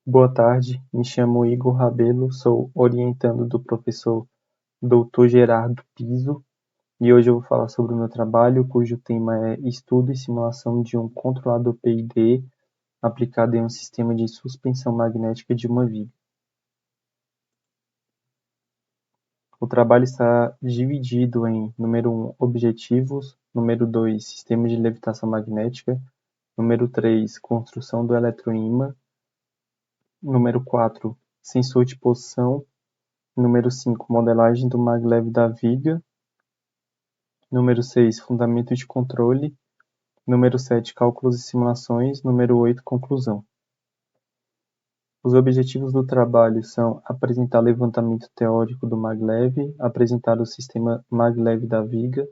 Boa tarde, me chamo Igor Rabelo, sou orientando do professor Dr. Gerardo Piso e hoje eu vou falar sobre o meu trabalho, cujo tema é Estudo e simulação de um controlador PID aplicado em um sistema de suspensão magnética de uma viga. O trabalho está dividido em número 1, objetivos, número 2, sistema de levitação magnética, número 3, construção do eletroímã, número 4, sensor de posição, número 5, modelagem do maglev da viga, número 6, fundamento de controle, número 7, cálculos e simulações, número 8, conclusão. Os objetivos do trabalho são apresentar levantamento teórico do maglev, apresentar o sistema maglev da viga,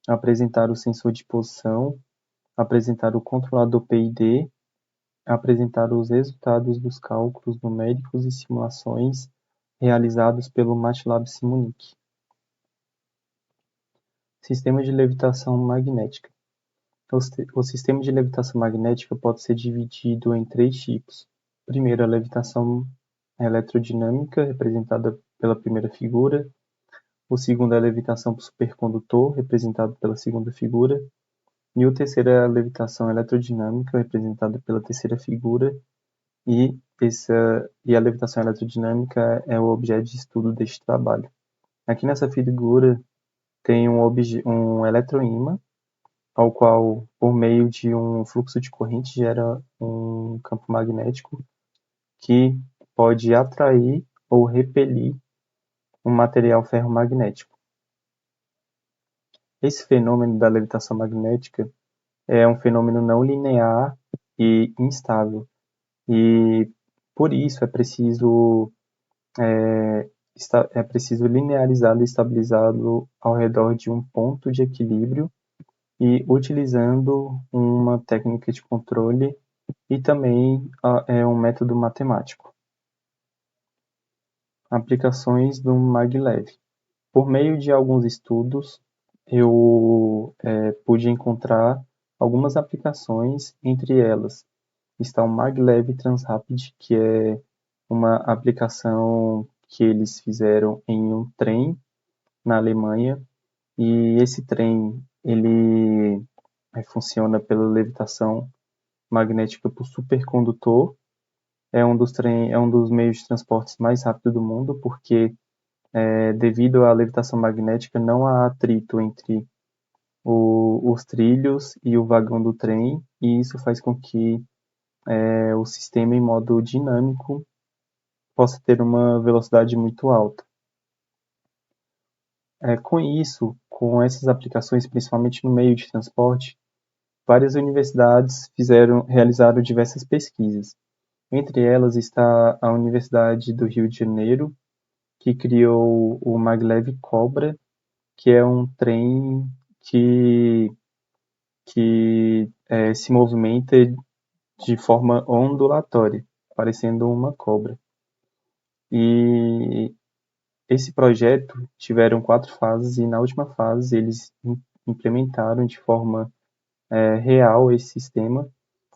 apresentar o sensor de posição, apresentar o controlador PID, apresentar os resultados dos cálculos numéricos e simulações realizados pelo MATLAB Simulink. Sistema de levitação magnética. O sistema de levitação magnética pode ser dividido em três tipos. Primeiro, a levitação eletrodinâmica, representada pela primeira figura. O segundo é a levitação por supercondutor, representado pela segunda figura. E o terceiro é a levitação eletrodinâmica, representada pela terceira figura. E a levitação eletrodinâmica é o objeto de estudo deste trabalho. Aqui nessa figura tem um eletroímã, ao qual, por meio de um fluxo de corrente, gera um campo magnético que pode atrair ou repelir um material ferromagnético. Esse fenômeno da levitação magnética é um fenômeno não linear e instável, e por isso é preciso linearizá-lo e estabilizá-lo ao redor de um ponto de equilíbrio e utilizando uma técnica de controle e também um método matemático. Aplicações do maglev. Por meio de alguns estudos, eu pude encontrar algumas aplicações, entre elas está o maglev Transrapid, que é uma aplicação que eles fizeram em um trem na Alemanha, e esse trem ele funciona pela levitação magnética por supercondutor. É um dos meios de transportes mais rápido do mundo, porque devido à levitação magnética não há atrito entre os trilhos e o vagão do trem, e isso faz com que o sistema em modo dinâmico possa ter uma velocidade muito alta. Com essas aplicações, principalmente no meio de transporte, várias universidades realizaram diversas pesquisas. Entre elas está a Universidade do Rio de Janeiro, que criou o maglev Cobra, que é um trem que se movimenta de forma ondulatória, parecendo uma cobra. E esse projeto tiveram 4 fases e na última fase eles implementaram de forma real esse sistema,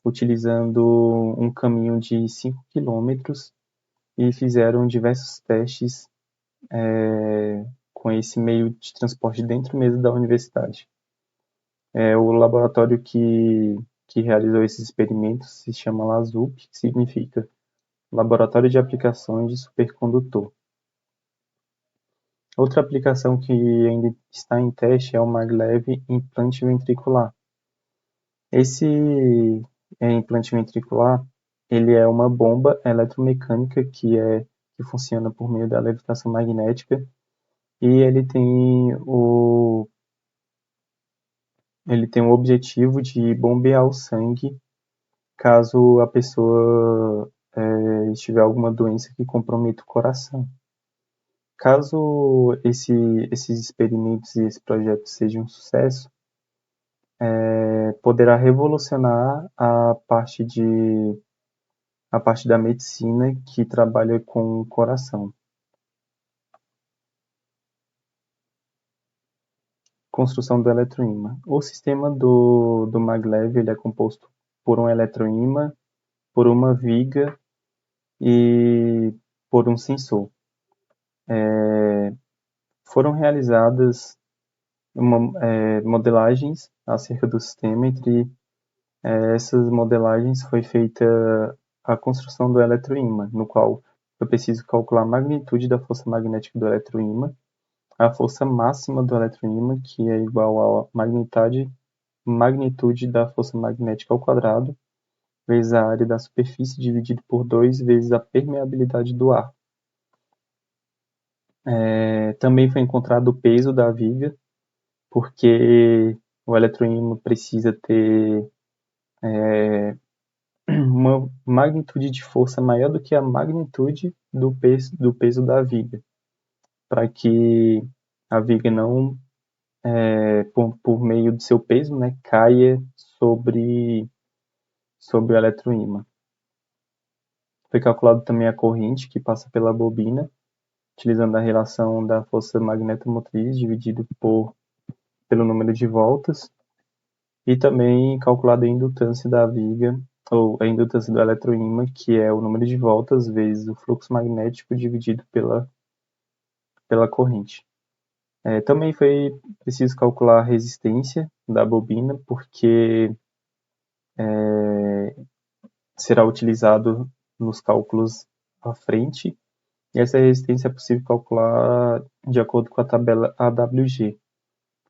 utilizando um caminho de 5 quilômetros e fizeram diversos testes com esse meio de transporte dentro mesmo da universidade. O laboratório que realizou esses experimentos se chama LASUP, que significa Laboratório de Aplicações de Supercondutor. Outra aplicação que ainda está em teste é o maglev implante ventricular. Esse implante ventricular ele é uma bomba eletromecânica que funciona por meio da levitação magnética, e ele tem o objetivo de bombear o sangue caso a pessoa tiver alguma doença que comprometa o coração. Caso esses experimentos e esse projeto sejam um sucesso, poderá revolucionar a parte da medicina que trabalha com o coração. Construção do eletroímã. O sistema do maglev ele é composto por um eletroímã, por uma viga e por um sensor. Foram realizadas modelagens acerca do sistema. Entre essas modelagens foi feita a construção do eletroímã, no qual eu preciso calcular a magnitude da força magnética do eletroímã, a força máxima do eletroímã, que é igual à magnitude da força magnética ao quadrado, vezes a área da superfície dividido por 2 vezes a permeabilidade do ar. Também foi encontrado o peso da viga, porque o eletroímã precisa ter uma magnitude de força maior do que a magnitude do peso da viga, para que a viga não, por meio do seu peso, né, caia sobre o eletroímã. Foi calculado também a corrente que passa pela bobina, utilizando a relação da força magnetomotriz dividido pelo número de voltas, e também calculado a indutância da viga, ou a indutância do eletroímã, que é o número de voltas vezes o fluxo magnético dividido pela corrente. Também foi preciso calcular a resistência da bobina, porque será utilizado nos cálculos à frente, e essa resistência é possível calcular de acordo com a tabela AWG,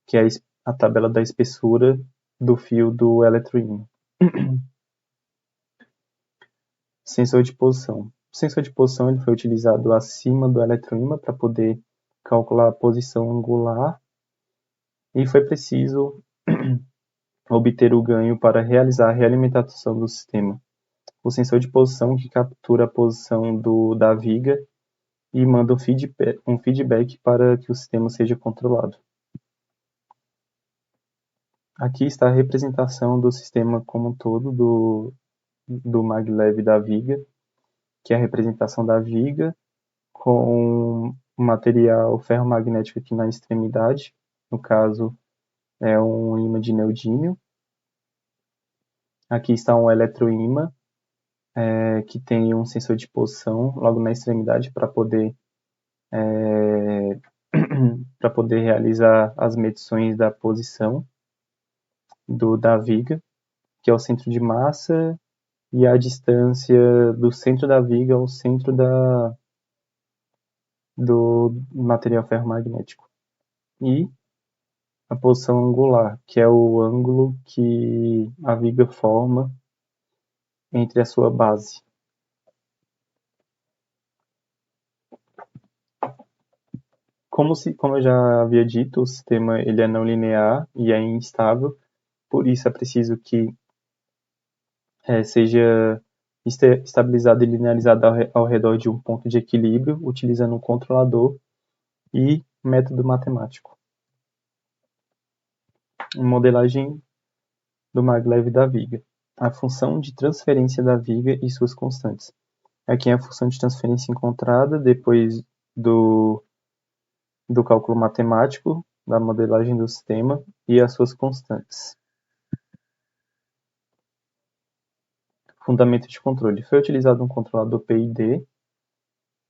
que é a tabela da espessura do fio do eletroímã. Sensor de posição. O sensor de posição ele foi utilizado acima do eletroímã para poder calcular a posição angular, e foi preciso obter o ganho para realizar a realimentação do sistema. O sensor de posição que captura a posição da viga e manda um feedback para que o sistema seja controlado. Aqui está a representação do sistema como um todo do maglev da viga, que é a representação da viga com um material ferromagnético aqui na extremidade, no caso é um ímã de neodímio. Aqui está um eletroímã, que tem um sensor de posição logo na extremidade para poder realizar as medições da posição da viga, que é o centro de massa, e a distância do centro da viga ao centro do material ferromagnético. E a posição angular, que é o ângulo que a viga forma entre a sua base. Como eu já havia dito, o sistema ele é não linear e é instável, por isso é preciso que seja estabilizado e linearizado ao redor de um ponto de equilíbrio, utilizando um controlador e método matemático. Modelagem do maglev da viga. A função de transferência da viga e suas constantes. Aqui é a função de transferência encontrada depois do cálculo matemático, da modelagem do sistema e as suas constantes. Fundamento de controle. Foi utilizado um controlador PID,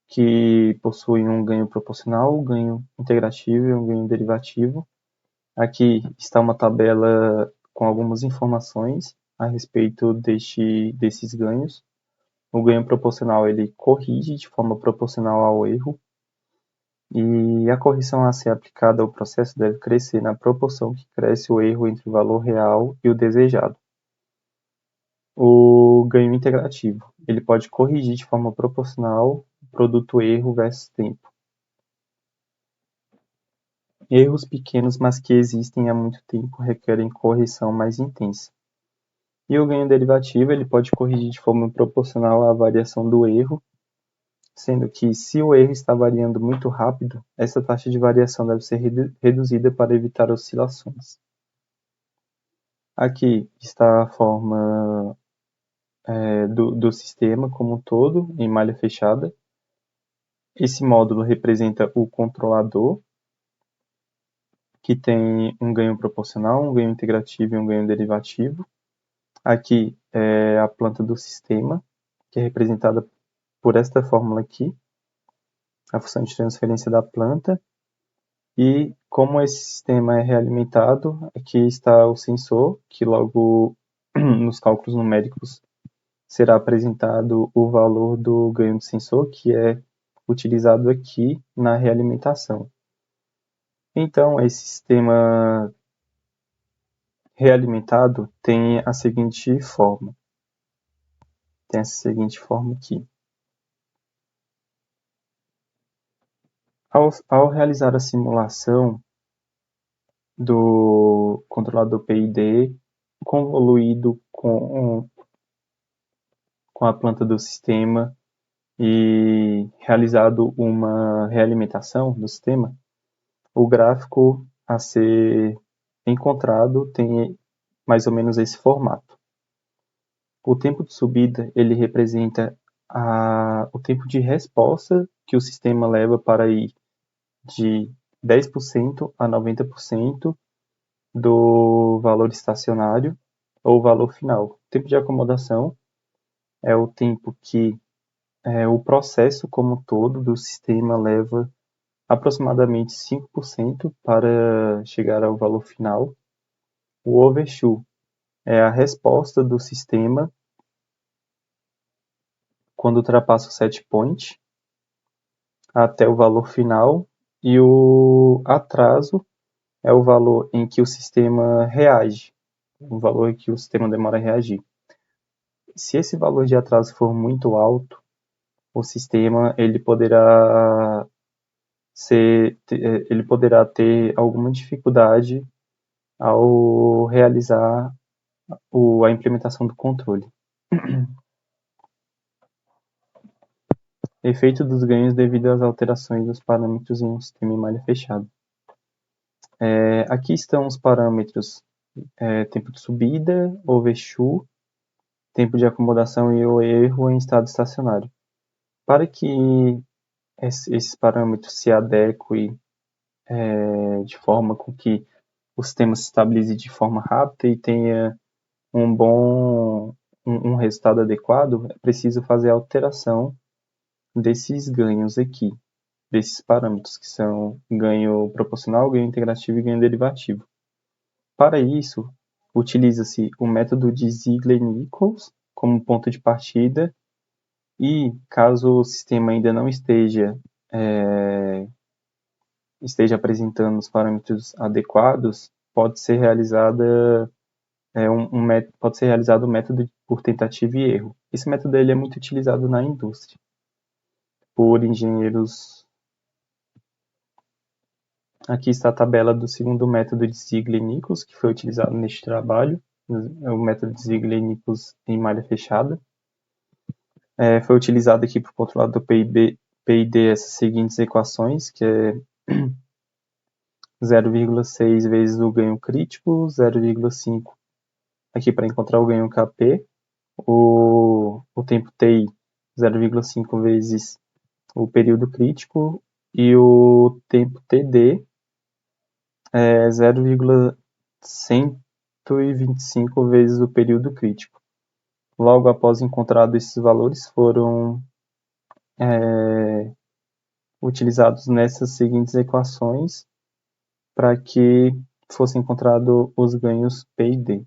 que possui um ganho proporcional, um ganho integrativo e um ganho derivativo. Aqui está uma tabela com algumas informações a respeito desses ganhos. O ganho proporcional ele corrige de forma proporcional ao erro, e a correção a ser aplicada ao processo deve crescer na proporção que cresce o erro entre o valor real e o desejado. O ganho integrativo ele pode corrigir de forma proporcional o produto erro versus tempo. Erros pequenos, mas que existem há muito tempo, requerem correção mais intensa. E o ganho derivativo ele pode corrigir de forma proporcional à variação do erro, sendo que, se o erro está variando muito rápido, essa taxa de variação deve ser reduzida para evitar oscilações. Aqui está a forma do sistema como um todo, em malha fechada. Esse módulo representa o controlador, que tem um ganho proporcional, um ganho integrativo e um ganho derivativo. Aqui é a planta do sistema, que é representada por esta fórmula aqui, a função de transferência da planta. E como esse sistema é realimentado, aqui está o sensor, que logo nos cálculos numéricos será apresentado o valor do ganho do sensor, que é utilizado aqui na realimentação. Então, esse sistema realimentado tem a seguinte forma. Tem essa seguinte forma aqui. Ao realizar a simulação do controlador PID convoluído com a planta do sistema e realizado uma realimentação do sistema, o gráfico a ser encontrado tem mais ou menos esse formato. O tempo de subida ele representa o tempo de resposta que o sistema leva para ir de 10% a 90% do valor estacionário ou valor final. O tempo de acomodação é o tempo que o processo como todo do sistema leva aproximadamente 5% para chegar ao valor final. O overshoot é a resposta do sistema quando ultrapassa o set point até o valor final, e o atraso é o valor em que o sistema reage, o valor em que o sistema demora a reagir. Se esse valor de atraso for muito alto, o sistema ele poderá ter alguma dificuldade ao realizar a implementação do controle. Efeito dos ganhos devido às alterações dos parâmetros em um sistema em malha fechada. Aqui estão os parâmetros tempo de subida, overshoot, tempo de acomodação e o erro em estado estacionário. Para que esses parâmetros se adequem de forma com que o sistema se estabilize de forma rápida e tenha um resultado adequado, é preciso fazer a alteração desses ganhos aqui, desses parâmetros, que são ganho proporcional, ganho integrativo e ganho derivativo. Para isso, utiliza-se o método de Ziegler-Nichols como ponto de partida, e caso o sistema ainda não esteja apresentando os parâmetros adequados, pode ser realizado o método por tentativa e erro. Esse método ele é muito utilizado na indústria por engenheiros. Aqui está a tabela do segundo método de Ziegler-Nichols, que foi utilizado neste trabalho, o método de Ziegler-Nichols em malha fechada. Foi utilizado aqui para o controlador PID essas seguintes equações, que é 0,6 vezes o ganho crítico, 0,5 aqui para encontrar o ganho KP, o tempo TI 0,5 vezes o período crítico, e o tempo TD é 0,125 vezes o período crítico. Logo após encontrado esses valores, foram utilizados nessas seguintes equações para que fosse encontrado os ganhos P e D.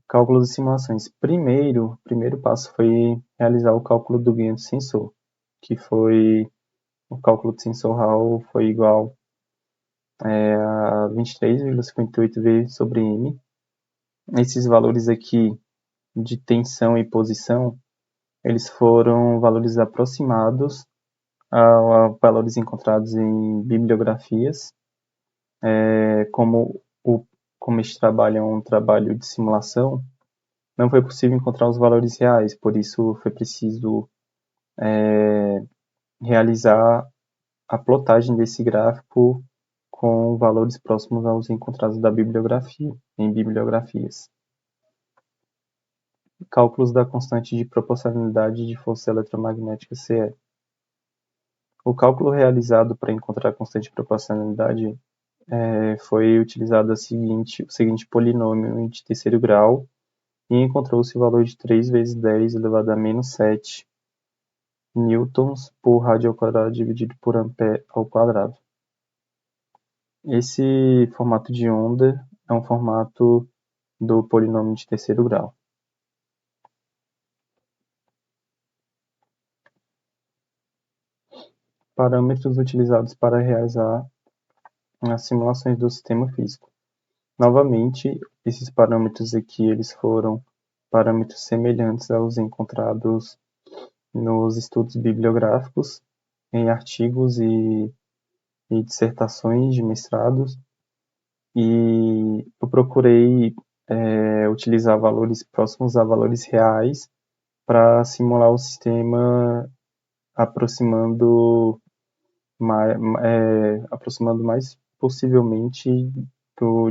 Cálculos e simulações. O primeiro passo foi realizar o cálculo do ganho do sensor, que foi o cálculo do sensor Hall foi igual a 23,58 V sobre M. Esses valores aqui de tensão e posição, eles foram valores aproximados a valores encontrados em bibliografias. Como este trabalho é um trabalho de simulação, não foi possível encontrar os valores reais, por isso foi preciso realizar a plotagem desse gráfico com valores próximos aos encontrados em bibliografias. Cálculos da constante de proporcionalidade de força eletromagnética CE. O cálculo realizado para encontrar a constante de proporcionalidade foi utilizado o seguinte polinômio de terceiro grau, e encontrou-se o valor de 3 vezes 10 elevado a menos 7 newtons por rádio ao quadrado dividido por ampere ao quadrado. Esse formato de onda é um formato do polinômio de terceiro grau. Parâmetros utilizados para realizar as simulações do sistema físico. Novamente, esses parâmetros aqui eles foram parâmetros semelhantes aos encontrados nos estudos bibliográficos, em artigos e dissertações de mestrados, e eu procurei utilizar valores próximos a valores reais para simular o sistema aproximando mais possivelmente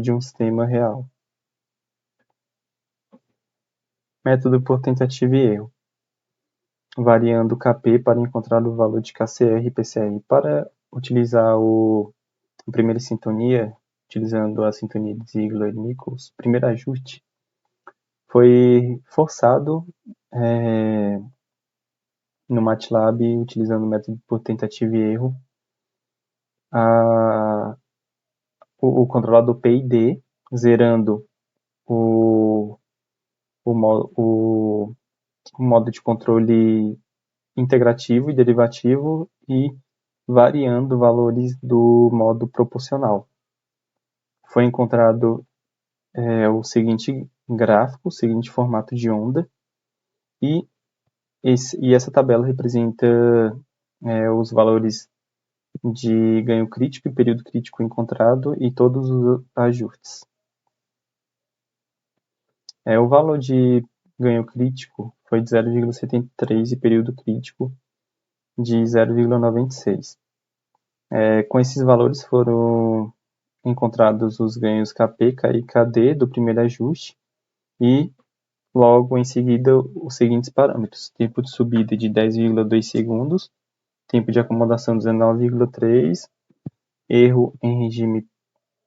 de um sistema real. Método por tentativa e erro. Variando Kp para encontrar o valor de Kcr e Pcr. Para utilizar a primeira sintonia, utilizando a sintonia de Ziegler-Nichols, o primeiro ajuste, foi forçado no MATLAB, utilizando o método por tentativa e erro, o controlador P e D, zerando o modo de controle integrativo e derivativo e variando valores do modo proporcional. Foi encontrado o seguinte gráfico, o seguinte formato de onda, e essa tabela representa os valores de ganho crítico e período crítico encontrado e todos os ajustes. O valor de ganho crítico foi de 0,73 e período crítico de 0,96. Com esses valores foram encontrados os ganhos Kp, K e Kd do primeiro ajuste e logo em seguida os seguintes parâmetros: tempo de subida de 10,2 segundos, tempo de acomodação 19,3, erro em regime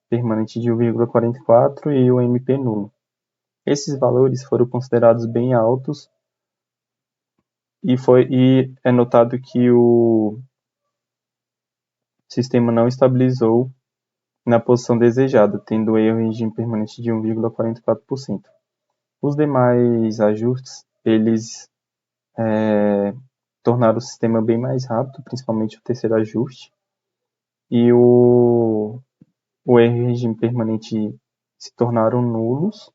permanente de 1,44 e o MP nulo. Esses valores foram considerados bem altos e é notado que o sistema não estabilizou na posição desejada, tendo erro em regime permanente de 1,44%. Os demais ajustes, eles tornaram o sistema bem mais rápido, principalmente o terceiro ajuste, e o erro em regime permanente se tornaram nulos,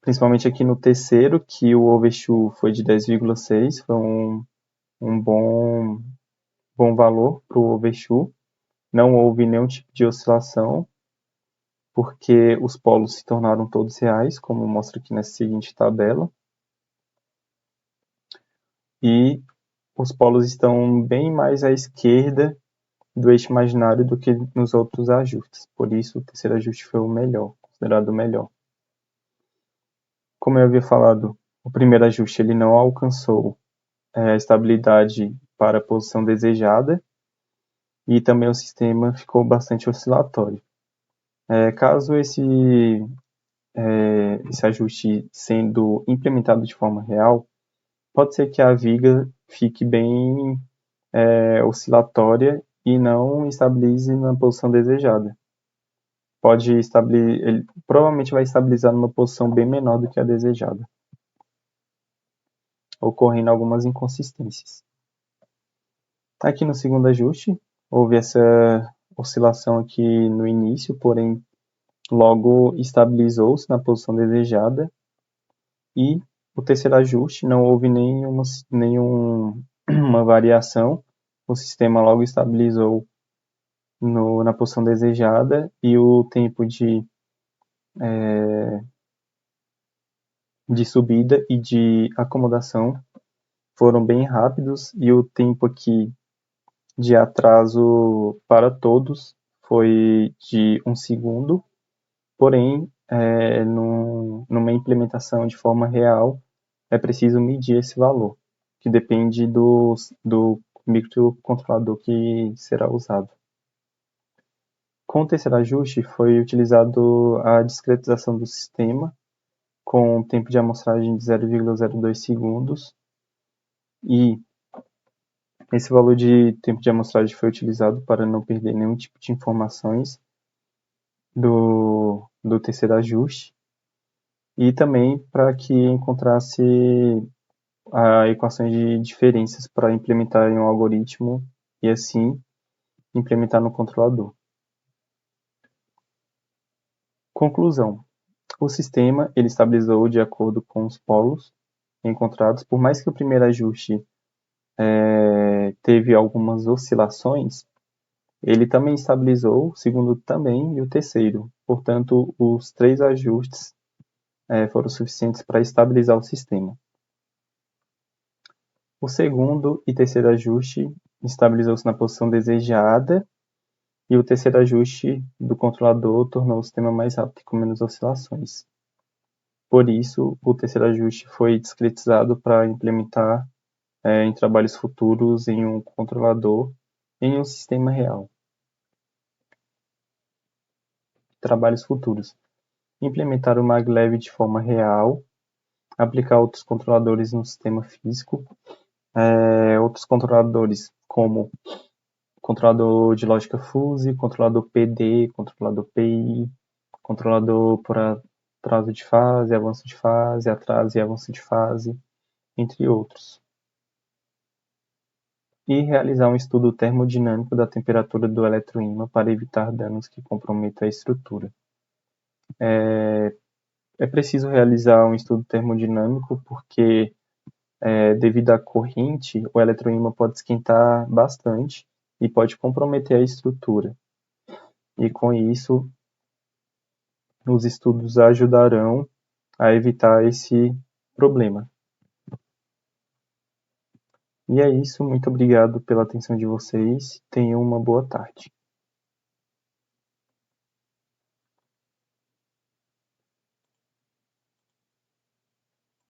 principalmente aqui no terceiro, que o overshoot foi de 10,6, foi um bom valor para o overshoot. Não houve nenhum tipo de oscilação, porque os polos se tornaram todos reais, como mostra aqui nessa seguinte tabela. E os polos estão bem mais à esquerda do eixo imaginário do que nos outros ajustes. Por isso, o terceiro ajuste foi o melhor, considerado o melhor. Como eu havia falado, o primeiro ajuste ele não alcançou a estabilidade para a posição desejada e também o sistema ficou bastante oscilatório. Caso esse ajuste sendo implementado de forma real, pode ser que a viga fique bem oscilatória e não estabilize na posição desejada. Ele provavelmente vai estabilizar numa posição bem menor do que a desejada, ocorrendo algumas inconsistências. Aqui no segundo ajuste, houve essa oscilação aqui no início, porém logo estabilizou-se na posição desejada. E o terceiro ajuste, não houve nenhuma variação, o sistema logo estabilizou na posição desejada e o tempo de subida e de acomodação foram bem rápidos e o tempo aqui de atraso para todos foi de 1 segundo, porém, numa implementação de forma real, é preciso medir esse valor, que depende do microcontrolador que será usado. Com o terceiro ajuste, foi utilizado a discretização do sistema com tempo de amostragem de 0,02 segundos, e esse valor de tempo de amostragem foi utilizado para não perder nenhum tipo de informações do terceiro ajuste, e também para que encontrasse equações de diferenças para implementar em um algoritmo e assim implementar no controlador. Conclusão: o sistema ele estabilizou de acordo com os polos encontrados, por mais que o primeiro ajuste teve algumas oscilações, ele também estabilizou, o segundo também e o terceiro. Portanto, os 3 ajustes foram suficientes para estabilizar o sistema. O segundo e terceiro ajuste estabilizou-se na posição desejada, e o terceiro ajuste do controlador tornou o sistema mais rápido e com menos oscilações. Por isso, o terceiro ajuste foi discretizado para implementar em trabalhos futuros em um controlador em um sistema real. Trabalhos futuros: implementar o maglev de forma real, aplicar outros controladores no sistema físico, outros controladores como controlador de lógica fuzzy, controlador PD, controlador PI, controlador por atraso de fase, avanço de fase, atraso e avanço de fase, entre outros. E realizar um estudo termodinâmico da temperatura do eletroímã para evitar danos que comprometam a estrutura. É preciso realizar um estudo termodinâmico porque, devido à corrente, o eletroímã pode esquentar bastante e pode comprometer a estrutura. E com isso, os estudos ajudarão a evitar esse problema. E é isso, muito obrigado pela atenção de vocês. Tenham uma boa tarde.